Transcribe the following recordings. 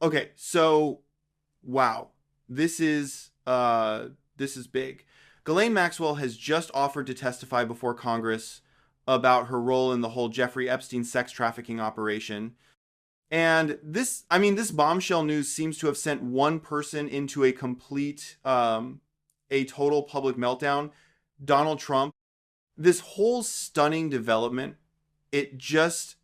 Okay, so wow. This is this is big. Ghislaine Maxwell has just offered to testify before Congress about her role in the whole Jeffrey Epstein sex trafficking operation. And this, I mean, this bombshell news seems to have sent one person into a total public meltdown. Donald Trump. This whole stunning development, it just,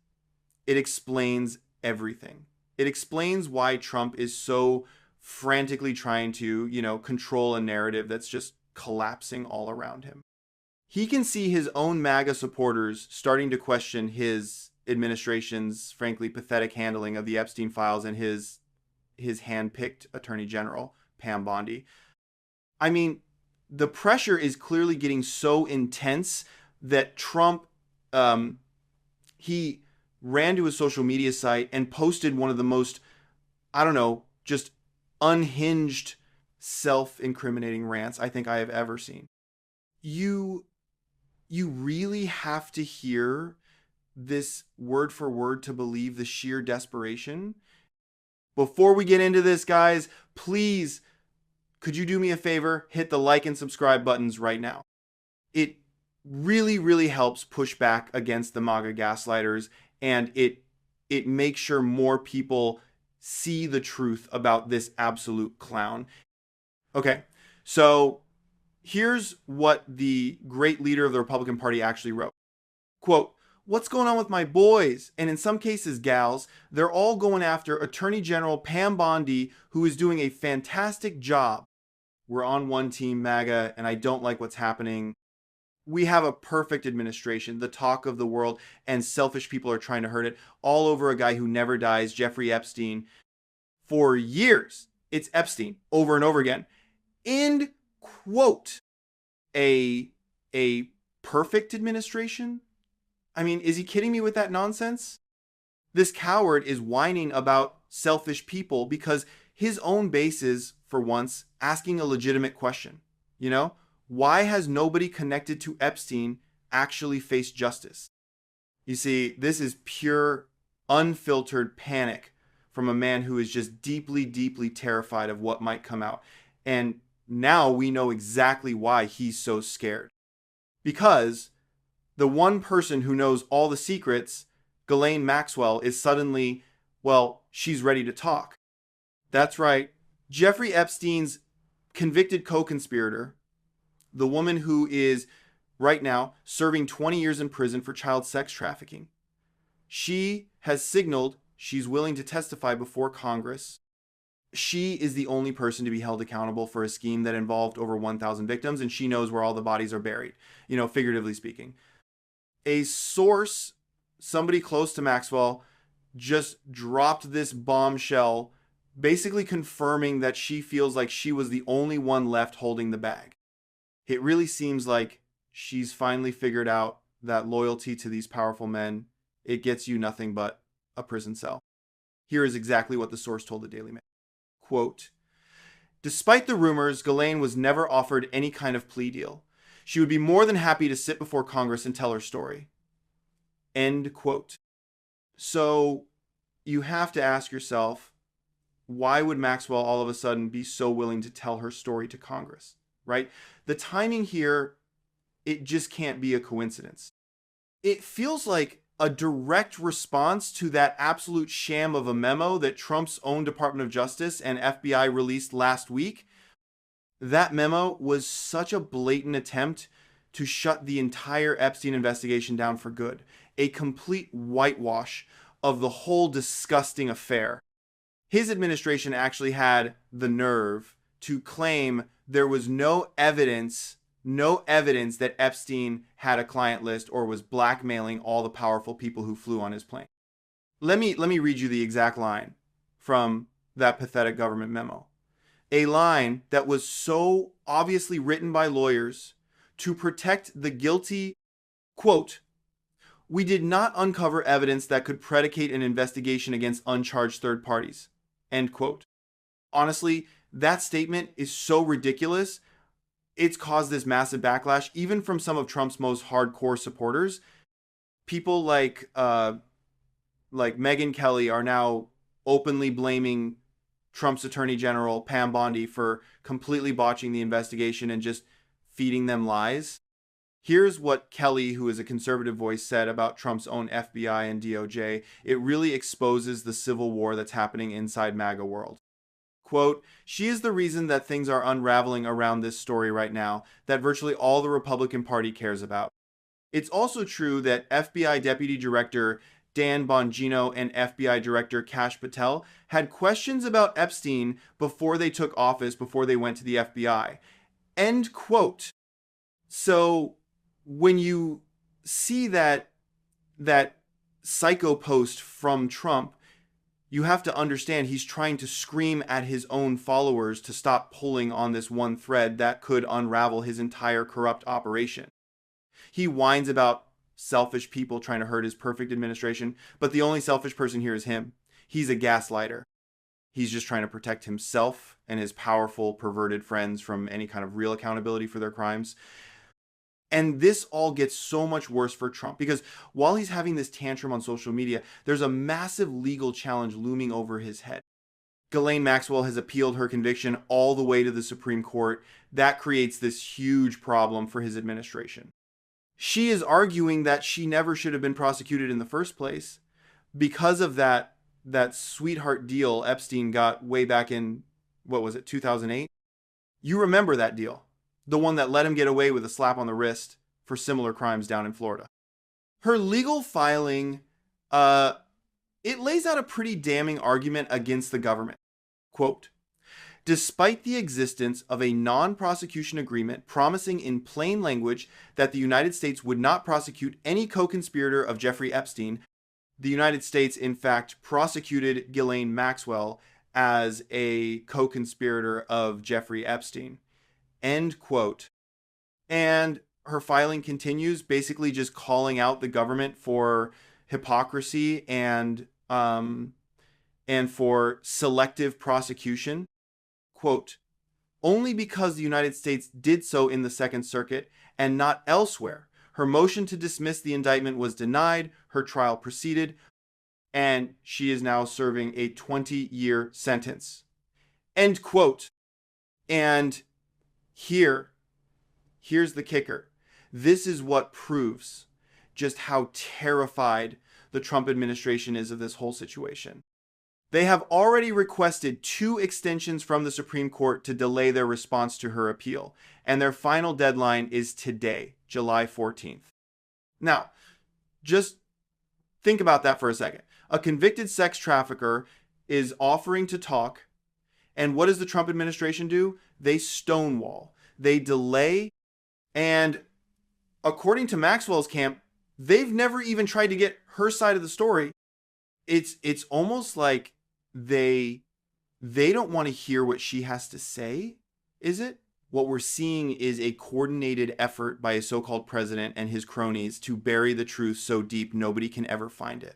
it explains everything. It explains why Trump is so frantically trying to, control a narrative that's just collapsing all around him. He can see his own MAGA supporters starting to question his administration's frankly pathetic handling of the Epstein files and his hand-picked attorney general, Pam Bondi. I mean, the pressure is clearly getting so intense that Trump he ran to his social media site and posted one of the most, I don't know, just unhinged self-incriminating rants I think I have ever seen. You you really have to hear this word for word to believe the sheer desperation. Before we get into this, guys, please, could you do me a favor? Hit the like and subscribe buttons right now. It really, really helps push back against the MAGA gaslighters, and it makes sure more people see the truth about this absolute clown. Okay, so here's what the great leader of the Republican Party actually wrote. Quote, "What's going on with my boys? And in some cases, gals, they're all going after Attorney General Pam Bondi, who is doing a fantastic job. We're on one team, MAGA, and I don't like what's happening. We have a perfect administration, the talk of the world, and selfish people are trying to hurt it, all over a guy who never dies, Jeffrey Epstein. For years, it's Epstein, over and over again." End quote. A perfect administration? I mean, is he kidding me with that nonsense? This coward is whining about selfish people because his own base is, for once, asking a legitimate question. Why has nobody connected to Epstein actually faced justice? You see, this is pure, unfiltered panic from a man who is just deeply, deeply terrified of what might come out. And now we know exactly why he's so scared. Because the one person who knows all the secrets, Ghislaine Maxwell, is suddenly, well, she's ready to talk. That's right. Jeffrey Epstein's convicted co-conspirator, the woman who is right now serving 20 years in prison for child sex trafficking, she has signaled she's willing to testify before Congress. She is the only person to be held accountable for a scheme that involved over 1,000 victims, and she knows where all the bodies are buried, figuratively speaking. A source, somebody close to Maxwell, just dropped this bombshell, basically confirming that she feels like she was the only one left holding the bag. It really seems like she's finally figured out that loyalty to these powerful men, it gets you nothing but a prison cell. Here is exactly what the source told the Daily Mail. Quote, "Despite the rumors, Ghislaine was never offered any kind of plea deal. She would be more than happy to sit before Congress and tell her story." End quote. So you have to ask yourself, why would Maxwell all of a sudden be so willing to tell her story to Congress, right? The timing here, it just can't be a coincidence. It feels like a direct response to that absolute sham of a memo that Trump's own Department of Justice and FBI released last week. That memo was such a blatant attempt to shut the entire Epstein investigation down for good. A complete whitewash of the whole disgusting affair. His administration actually had the nerve to claim there was no evidence that Epstein had a client list or was blackmailing all the powerful people who flew on his plane. Let me read you the exact line from that pathetic government memo. A line that was so obviously written by lawyers to protect the guilty. Quote, "We did not uncover evidence that could predicate an investigation against uncharged third parties." End quote. Honestly, that statement is so ridiculous. It's caused this massive backlash, even from some of Trump's most hardcore supporters. People like Megyn Kelly are now openly blaming Trump's Attorney General, Pam Bondi, for completely botching the investigation and just feeding them lies. Here's what Kelly, who is a conservative voice, said about Trump's own FBI and DOJ. It really exposes the civil war that's happening inside MAGA world. Quote, "She is the reason that things are unraveling around this story right now that virtually all the Republican Party cares about. It's also true that FBI Deputy Director Dan Bongino and FBI Director Kash Patel had questions about Epstein before they took office, before they went to the FBI." End quote. So when you see that psycho post from Trump, you have to understand he's trying to scream at his own followers to stop pulling on this one thread that could unravel his entire corrupt operation. He whines about selfish people trying to hurt his perfect administration, but the only selfish person here is him. He's a gaslighter. He's just trying to protect himself and his powerful, perverted friends from any kind of real accountability for their crimes. And this all gets so much worse for Trump because while he's having this tantrum on social media, there's a massive legal challenge looming over his head. Ghislaine Maxwell has appealed her conviction all the way to the Supreme Court. That creates this huge problem for his administration. She is arguing that she never should have been prosecuted in the first place because of that sweetheart deal Epstein got way back in, 2008? You remember that deal. The one that let him get away with a slap on the wrist for similar crimes down in Florida. Her legal filing, it lays out a pretty damning argument against the government. Quote, "Despite the existence of a non-prosecution agreement promising in plain language that the United States would not prosecute any co-conspirator of Jeffrey Epstein, the United States, in fact, prosecuted Ghislaine Maxwell as a co-conspirator of Jeffrey Epstein." End quote. And her filing continues, basically just calling out the government for hypocrisy and for selective prosecution. Quote, "Only because the United States did so in the Second Circuit and not elsewhere, her motion to dismiss the indictment was denied, her trial proceeded, and she is now serving a 20-year sentence." End quote. And here's the kicker. This is what proves just how terrified the Trump administration is of this whole situation. They have already requested 2 extensions from the Supreme Court to delay their response to her appeal, and their final deadline is today, July 14th. Now, just think about that for a second. A convicted sex trafficker is offering to talk, and what does the Trump administration do? They stonewall, they delay, and according to Maxwell's camp, they've never even tried to get her side of the story. It's almost like they don't want to hear what she has to say, is it? What we're seeing is a coordinated effort by a so-called president and his cronies to bury the truth so deep nobody can ever find it.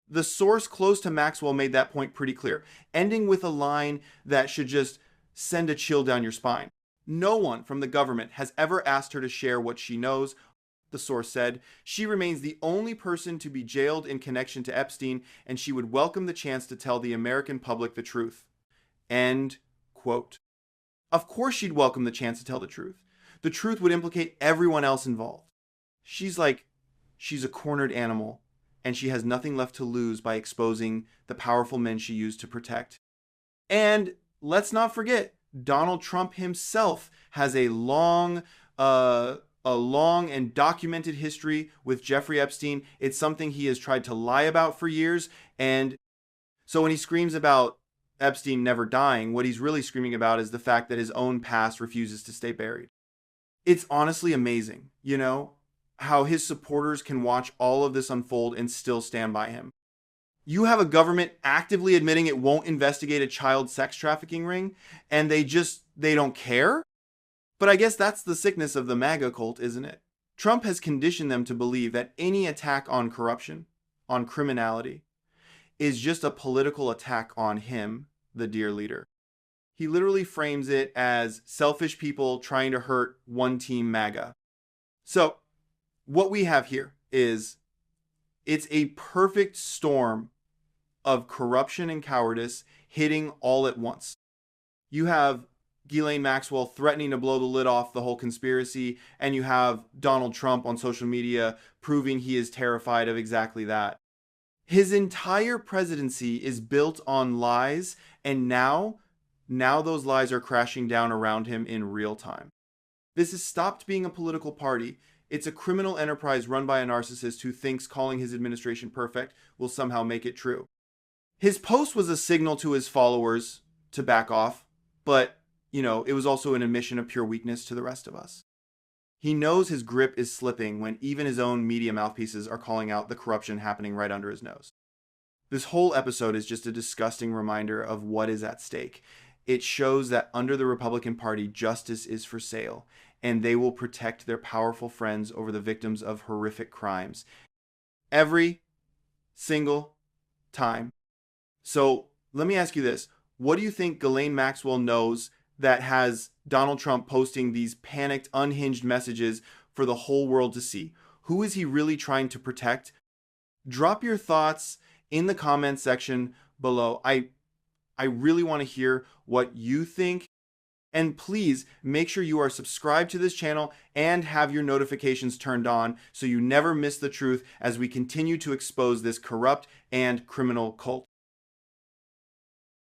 The source close to Maxwell made that point pretty clear, ending with a line that should just send a chill down your spine. "No one from the government has ever asked her to share what she knows," the source said. "She remains the only person to be jailed in connection to Epstein, and she would welcome the chance to tell the American public the truth." End quote. Of course she'd welcome the chance to tell the truth. The truth would implicate everyone else involved. She's a cornered animal, and she has nothing left to lose by exposing the powerful men she used to protect. And let's not forget, Donald Trump himself has a long and documented history with Jeffrey Epstein. It's something he has tried to lie about for years. And so when he screams about Epstein never dying, what he's really screaming about is the fact that his own past refuses to stay buried. It's honestly amazing, how his supporters can watch all of this unfold and still stand by him. You have a government actively admitting it won't investigate a child sex trafficking ring, and they don't care? But I guess that's the sickness of the MAGA cult, isn't it? Trump has conditioned them to believe that any attack on corruption, on criminality, is just a political attack on him, the dear leader. He literally frames it as selfish people trying to hurt one team MAGA. So, what we have here is it's a perfect storm of corruption and cowardice hitting all at once. You have Ghislaine Maxwell threatening to blow the lid off the whole conspiracy, and you have Donald Trump on social media proving he is terrified of exactly that. His entire presidency is built on lies, and now those lies are crashing down around him in real time. This has stopped being a political party. It's a criminal enterprise run by a narcissist who thinks calling his administration perfect will somehow make it true. His post was a signal to his followers to back off, but, it was also an admission of pure weakness to the rest of us. He knows his grip is slipping when even his own media mouthpieces are calling out the corruption happening right under his nose. This whole episode is just a disgusting reminder of what is at stake. It shows that under the Republican Party, justice is for sale, and they will protect their powerful friends over the victims of horrific crimes. Every single time. So let me ask you this. What do you think Ghislaine Maxwell knows that has Donald Trump posting these panicked, unhinged messages for the whole world to see? Who is he really trying to protect? Drop your thoughts in the comments section below. I really want to hear what you think. And please make sure you are subscribed to this channel and have your notifications turned on so you never miss the truth as we continue to expose this corrupt and criminal cult.